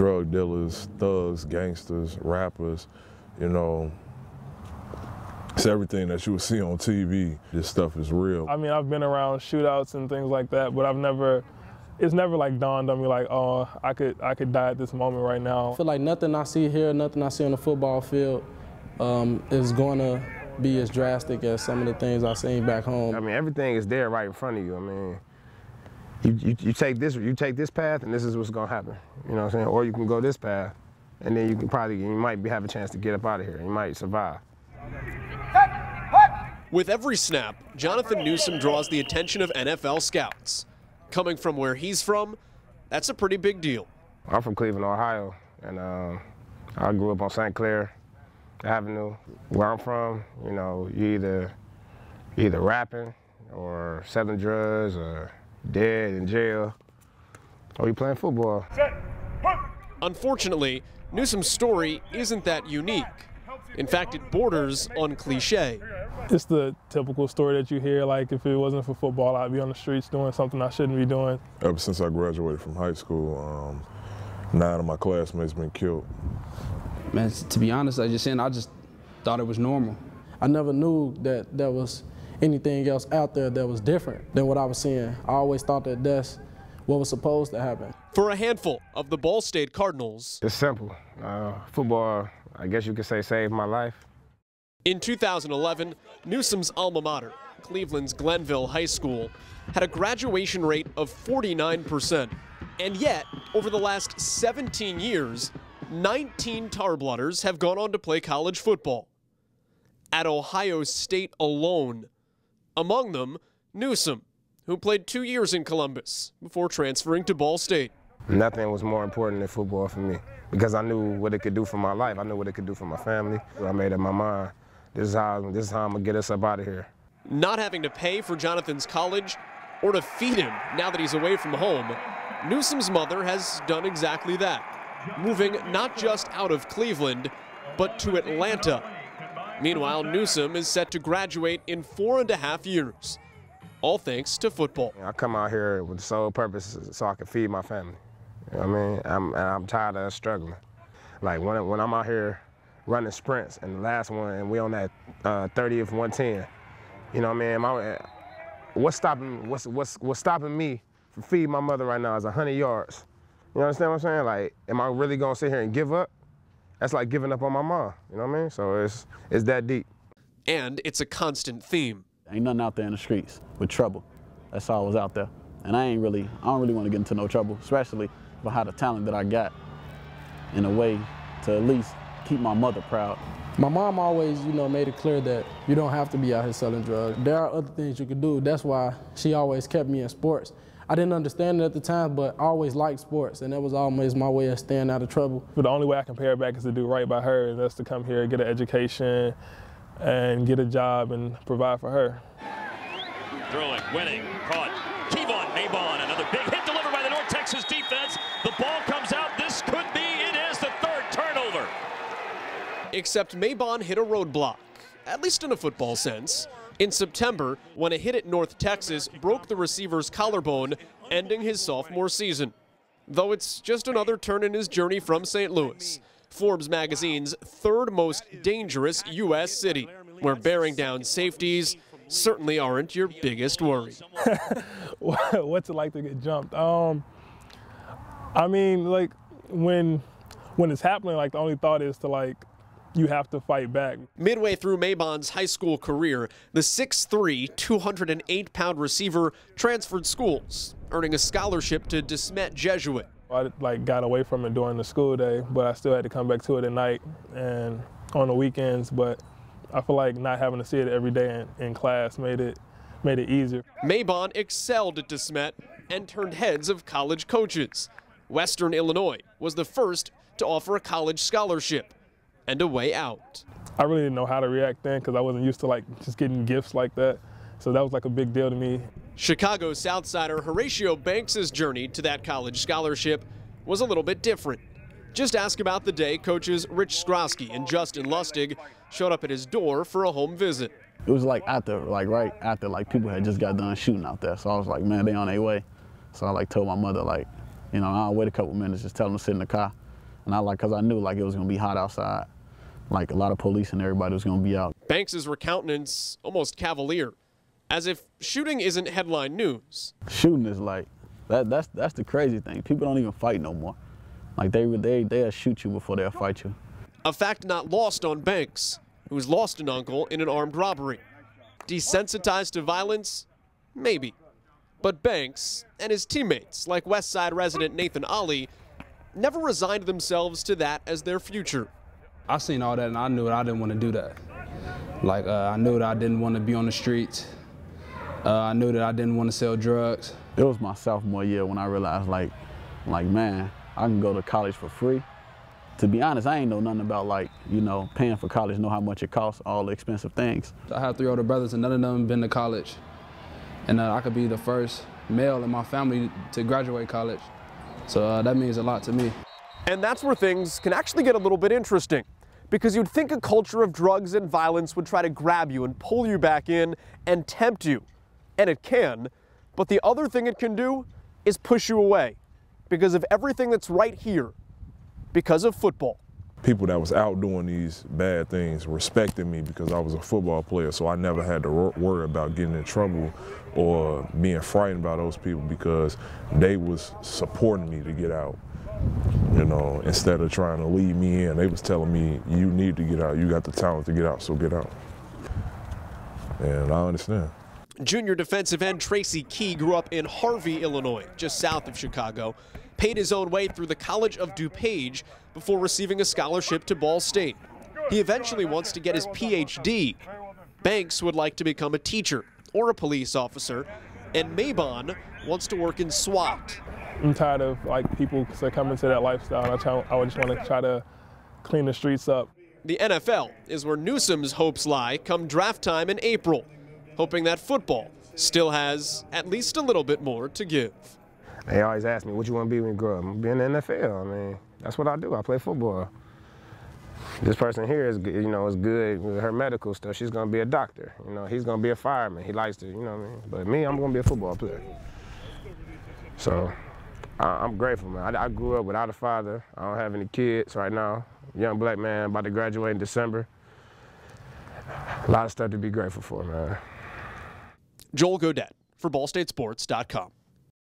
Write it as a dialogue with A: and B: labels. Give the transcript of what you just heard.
A: drug dealers, thugs, gangsters, rappers, you know. It's everything that you would see on TV. This stuff is real.
B: I mean, I've been around shootouts and things like that, but it's never like dawned on me like, oh, I could die at this moment right now.
C: I feel like nothing I see here, nothing I see on the football field is going to be as drastic as some of the things I've seen back home.
D: I mean, everything is there right in front of you. I mean, you take this path, and this is what's gonna happen. You know what I'm saying? Or you can go this path, and then you might have a chance to get up out of here. You might survive.
E: With every snap, Jonathon Newsome draws the attention of NFL scouts. Coming from where he's from, that's a pretty big deal.
D: I'm from Cleveland, Ohio, and I grew up on St. Clair Avenue. Where I'm from, you know, you either rapping or selling drugs or dead in jail, or you playing football.
E: Unfortunately, Newsome's story isn't that unique. In fact, it borders on cliche.
B: It's the typical story that you hear, like if it wasn't for football, I'd be on the streets doing something I shouldn't be doing.
A: Ever since I graduated from high school, 9 of my classmates been killed.
F: Man, to be honest, I just thought it was normal.
C: I never knew that there was anything else out there that was different than what I was seeing. I always thought that that's what was supposed to happen.
E: For a handful of the Ball State Cardinals,
D: it's simple. Football, I guess you could say, saved my life.
E: In 2011, Newsome's alma mater, Cleveland's Glenville High School, had a graduation rate of 49%. And yet, over the last 17 years, 19 Tarblooders have gone on to play college football. At Ohio State alone. Among them, Newsome, who played 2 years in Columbus before transferring to Ball State.
D: Nothing was more important than football for me because I knew what it could do for my life. I knew what it could do for my family. I made up my mind. This is how I'm gonna get us up out of here.
E: Not having to pay for Jonathon's college or to feed him now that he's away from home, Newsome's mother has done exactly that, moving not just out of Cleveland, but to Atlanta. Meanwhile, Newsome is set to graduate in 4.5 years, all thanks to football.
D: I come out here with the sole purpose so I can feed my family. You know what I mean? I'm tired of struggling. Like when I'm out here running sprints and the last one, and we on that 30th 110. You know what I mean? What's stopping me from feeding my mother right now is 100 yards. You understand what I'm saying? Like, am I really gonna sit here and give up? That's like giving up on my mom. You know what I mean? So it's that deep.
E: And it's a constant theme.
F: Ain't nothing out there in the streets with trouble. That's all was out there. And I don't really want to get into no trouble, especially if I had the talent that I got in a way to at least keep my mother proud.
C: My mom always, made it clear that you don't have to be out here selling drugs. There are other things you can do. That's why she always kept me in sports. I didn't understand it at the time, but I always liked sports, and that was always my way of staying out of trouble.
B: But the only way I can pay her back is to do right by her, and that's to come here, get an education, and get a job and provide for her.
G: Throwing, winning, caught. KeVonn, Mabon, another big hit delivered by the North Texas defense. The ball comes out. This could be, it is the third turnover.
E: Except Mabon hit a roadblock, at least in a football sense, in September when a hit at North Texas broke the receiver's collarbone, ending his sophomore season. Though it's just another turn in his journey from St. Louis, Forbes magazine's third most dangerous U.S. city, where bearing down safeties certainly aren't your biggest worry.
B: What's it like to get jumped? I mean, like, when it's happening, like, the only thought is to, like, you have to fight back.
E: Midway through Mabon's high school career, the 6'3", 208-pound receiver transferred schools, earning a scholarship to DeSmet Jesuit.
B: I got away from it during the school day, but I still had to come back to it at night and on the weekends. But I feel like not having to see it every day in class made it easier.
E: Mabon excelled at DeSmet and turned heads of college coaches. Western Illinois was the first to offer a college scholarship and a way out.
B: I really didn't know how to react then because I wasn't used to just getting gifts like that. So that was like a big deal to me.
E: Chicago Southsider Horactio Banks' journey to that college scholarship was a little bit different. Just ask about the day coaches Rich Skrosky and Justin Lustig showed up at his door for a home visit.
F: It was right after people had just got done shooting out there. So I was like, man, they on their way. So I told my mother, I'll wait a couple minutes, just tell them to sit in the car. And cause I knew like it was gonna be hot outside. Like a lot of police and everybody was gonna be out.
E: Banks's recountenance almost cavalier, as if shooting isn't headline news.
F: Shooting is like, that's the crazy thing. People don't even fight no more. Like they'll shoot you before they'll fight you.
E: A fact not lost on Banks, who's lost an uncle in an armed robbery. Desensitized to violence? Maybe. But Banks and his teammates, like West Side resident Nathan Ollie, never resigned themselves to that as their future.
H: I seen all that and I knew that I didn't want to do that. Like I knew that I didn't want to be on the streets. I knew that I didn't want to sell drugs.
F: It was my sophomore year when I realized like man, I can go to college for free. To be honest, I ain't know nothing about like, you know, paying for college, know how much it costs, all the expensive things.
H: I have 3 older brothers and none of them been to college. And I could be the first male in my family to graduate college. So that means a lot to me.
E: And that's where things can actually get a little bit interesting, because you'd think a culture of drugs and violence would try to grab you and pull you back in and tempt you. And it can, but the other thing it can do is push you away because of everything that's right here, because of football.
A: People that was out doing these bad things respected me because I was a football player, so I never had to worry about getting in trouble or being frightened by those people because they was supporting me to get out. You know, instead of trying to lead me in, they was telling me, you need to get out, you got the talent to get out, so get out. And I understand.
E: Junior defensive end Tracy grew up in Harvey, Illinois, just south of Chicago, paid his own way through the College of DuPage before receiving a scholarship to Ball State. He eventually wants to get his PhD. Banks would like to become a teacher or a police officer, and Mabon wants to work in SWAT.
B: I'm tired of like people succumbing to that lifestyle. I just want to try to clean the streets up.
E: The NFL is where Newsome's hopes lie come draft time in April, hoping that football still has at least a little bit more to give.
D: They always ask me, what you want to be when you grow up? I'm be in the NFL. I mean, that's what I do. I play football. This person here is, you know, is good with her medical stuff. She's going to be a doctor. You know, he's going to be a fireman. He likes to, you know what I mean? But me, I'm going to be a football player. So I'm grateful, man. I grew up without a father. I don't have any kids right now. Young black man about to graduate in December. A lot of stuff to be grateful for, man.
E: Joel Godet for BallStateSports.com.